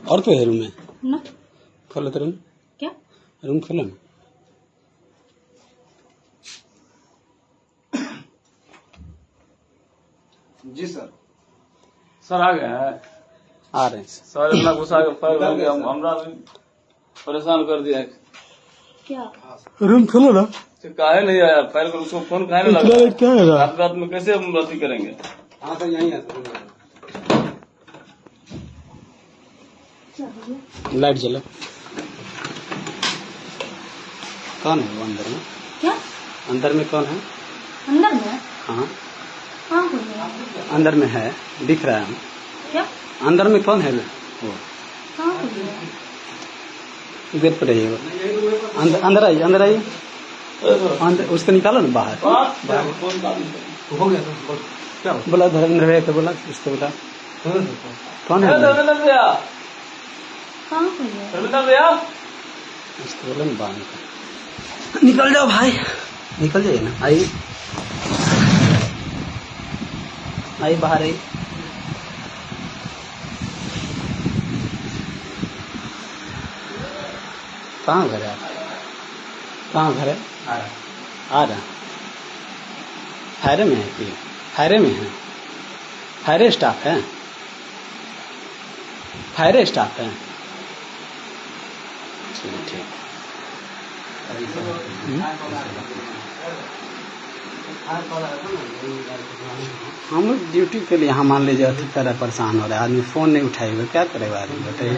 और तो है रूम में ना खोलो तो रूम क्या रूम खोलो ना। जी सर। सर आ गए हैं आ रहे हैं सर। इतना गुस्सा के फाइल हो गया, हमरा भी परेशान कर दिया है। क्या रूम खोलो ना। तो काहे नहीं आया फाइल को, उसको फोन काहे नहीं इतना लगा? लेट क्या है रात रात में कैसे हम अथी करेंगे? हाँ सर यहीं है सर। लाइट जला। कौन है वो अंदर में? क्या अंदर में कौन है? अंदर में हाँ हाँ कोई है अंदर में है, दिख रहा है। क्या अंदर में कौन है वो? हाँ कोई है गेट पर रहिए वो। अंदर आइए, अंदर आइए। अंदर उसको निकालो ना बाहर। हो गया सर। क्या बोला धर्मेंद्र भैया को, बोला उसको बोला कौन है? धर्मेंद्र भैया, हाँ कोई है धर्मेंद्र भैया, उसको बोला ना बाहर निकल जाओ भाई, निकल जाइए ना। आइए आइए बाहर आइए। कहाँ घर है आपका? कहाँ घर है? आ रहा फायरे में है कि फायरे में है? फायरे स्टाफ है? फायरे स्टाफ है? चलिए ठीक। हम लोग ड्यूटी के लिए यहाँ मान लीजिए अति तरह परेशान हो रहा है, आदमी फोन नहीं उठाएगा, क्या करेगा आदमी बताइए।